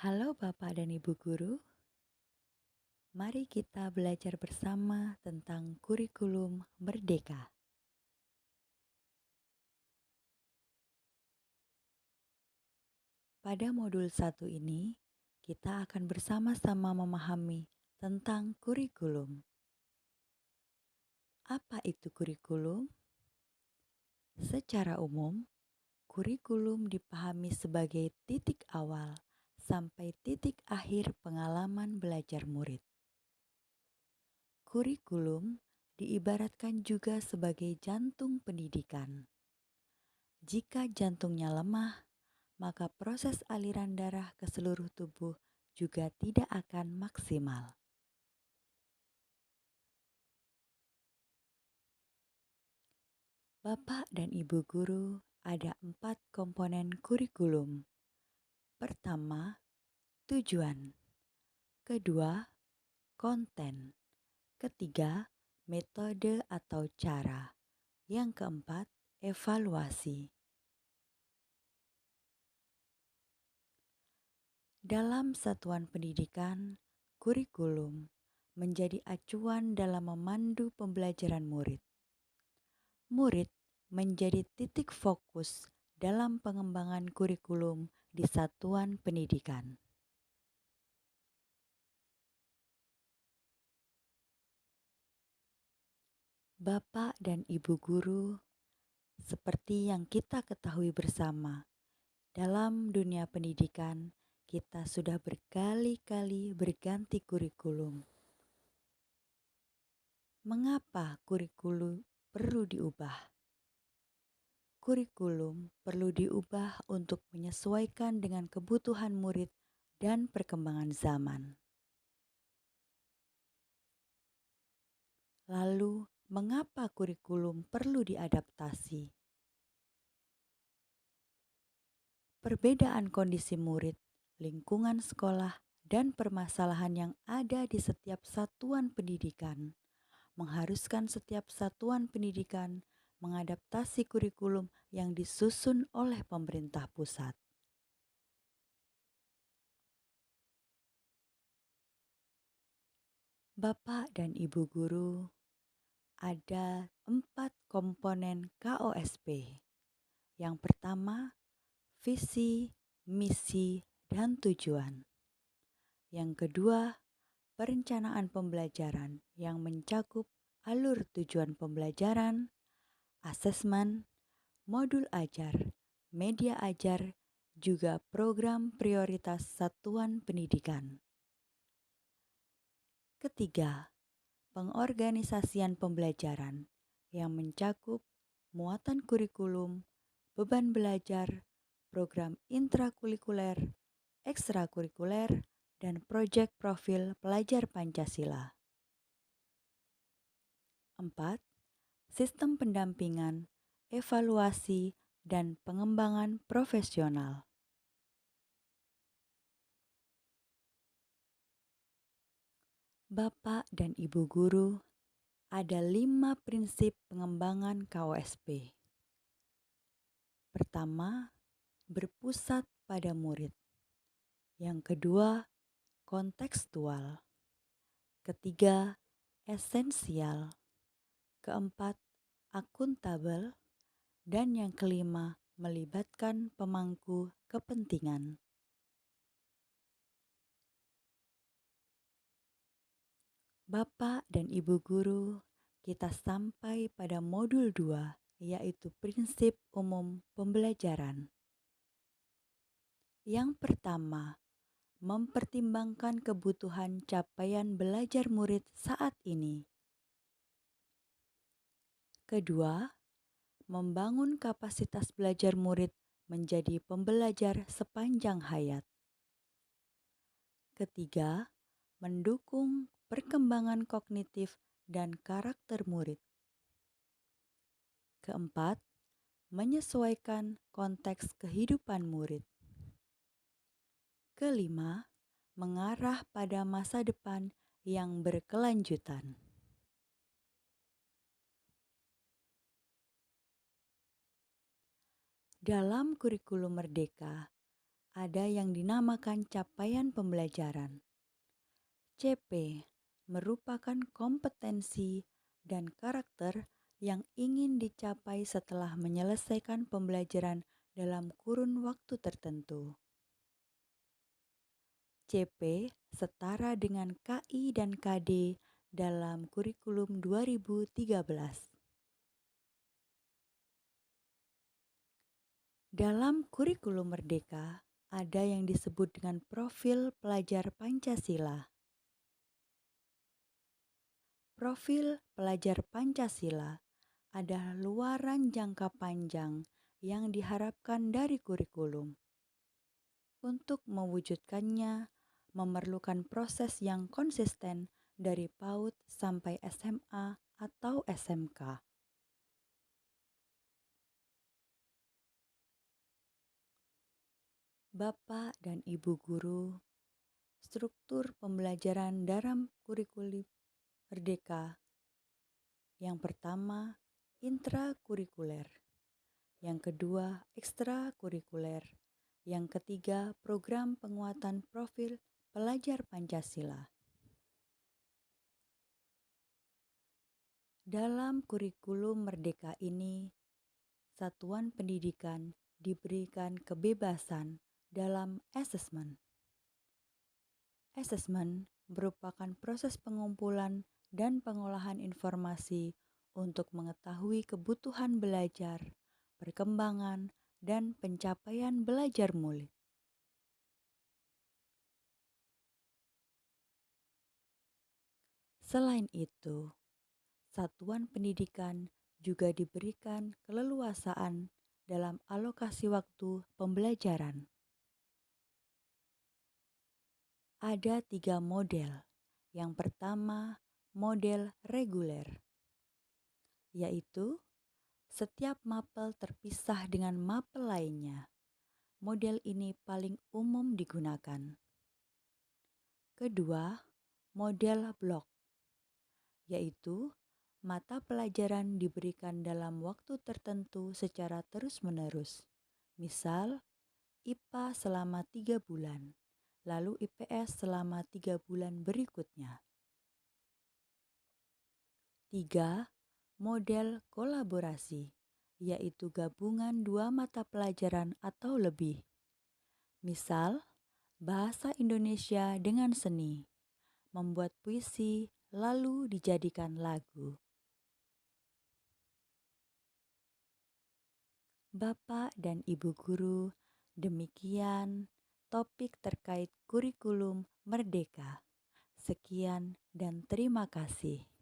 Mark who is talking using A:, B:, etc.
A: Halo Bapak dan Ibu Guru, mari kita belajar bersama tentang kurikulum merdeka. Pada modul 1 ini, kita akan bersama-sama memahami tentang kurikulum. Apa itu kurikulum? Secara umum, kurikulum dipahami sebagai titik awal sampai titik akhir pengalaman belajar murid. Kurikulum diibaratkan juga sebagai jantung pendidikan. Jika jantungnya lemah, maka proses aliran darah ke seluruh tubuh juga tidak akan maksimal. Bapak dan Ibu Guru, ada 4 komponen kurikulum. Pertama, tujuan. Kedua, konten. Ketiga, metode atau cara. Yang keempat, evaluasi. Dalam satuan pendidikan, kurikulum menjadi acuan dalam memandu pembelajaran murid. Murid menjadi titik fokus dalam pengembangan kurikulum di satuan pendidikan. Bapak dan Ibu Guru, seperti yang kita ketahui bersama, dalam dunia pendidikan kita sudah berkali-kali berganti kurikulum. Mengapa kurikulum perlu diubah? Kurikulum perlu diubah untuk menyesuaikan dengan kebutuhan murid dan perkembangan zaman. Lalu, mengapa kurikulum perlu diadaptasi? Perbedaan kondisi murid, lingkungan sekolah, dan permasalahan yang ada di setiap satuan pendidikan mengharuskan setiap satuan pendidikan mengadaptasi kurikulum yang disusun oleh pemerintah pusat. Bapak dan Ibu Guru, ada 4 komponen KOSP. Yang pertama, visi, misi, dan tujuan. Yang kedua, perencanaan pembelajaran yang mencakup alur tujuan pembelajaran, asesmen, modul ajar, media ajar, juga program prioritas satuan pendidikan. Ketiga, pengorganisasian pembelajaran yang mencakup muatan kurikulum, beban belajar, program intrakurikuler, ekstrakurikuler, dan proyek profil pelajar Pancasila. 4. Sistem pendampingan, evaluasi, dan pengembangan profesional. Bapak dan Ibu Guru, ada 5 prinsip pengembangan KOSP. Pertama, berpusat pada murid. Yang kedua, kontekstual. Ketiga, esensial. Keempat, akuntabel. Dan yang kelima, melibatkan pemangku kepentingan. Bapak dan Ibu Guru, kita sampai pada modul 2, yaitu prinsip umum pembelajaran. Yang pertama, mempertimbangkan kebutuhan capaian belajar murid saat ini. Kedua, membangun kapasitas belajar murid menjadi pembelajar sepanjang hayat. Ketiga, mendukung perkembangan kognitif dan karakter murid. Keempat, menyesuaikan konteks kehidupan murid. Kelima, mengarah pada masa depan yang berkelanjutan. Dalam kurikulum merdeka, ada yang dinamakan capaian pembelajaran. CP merupakan kompetensi dan karakter yang ingin dicapai setelah menyelesaikan pembelajaran dalam kurun waktu tertentu. CP setara dengan KI dan KD dalam kurikulum 2013. Dalam kurikulum Merdeka, ada yang disebut dengan profil pelajar Pancasila. Profil pelajar Pancasila adalah luaran jangka panjang yang diharapkan dari kurikulum. Untuk mewujudkannya, memerlukan proses yang konsisten dari PAUD sampai SMA atau SMK. Bapak dan Ibu guru, struktur pembelajaran dalam kurikulum Merdeka. Yang pertama, intrakurikuler. Yang kedua, ekstrakurikuler. Yang ketiga, program penguatan profil pelajar Pancasila. Dalam kurikulum Merdeka ini, satuan pendidikan diberikan kebebasan dalam asesmen. Asesmen merupakan proses pengumpulan dan pengolahan informasi untuk mengetahui kebutuhan belajar, perkembangan, dan pencapaian belajar murid. Selain itu, satuan pendidikan juga diberikan keleluasaan dalam alokasi waktu pembelajaran. Ada 3 model. Yang pertama, model reguler, yaitu setiap mapel terpisah dengan mapel lainnya. Model ini paling umum digunakan. Kedua, model blok, yaitu mata pelajaran diberikan dalam waktu tertentu secara terus-menerus. Misal, IPA selama 3 bulan, lalu IPS selama 3 bulan berikutnya. 3. Model kolaborasi, yaitu gabungan 2 mata pelajaran atau lebih. Misal, bahasa Indonesia dengan seni, membuat puisi lalu dijadikan lagu. Bapak dan Ibu guru, demikian topik terkait kurikulum Merdeka. Sekian dan terima kasih.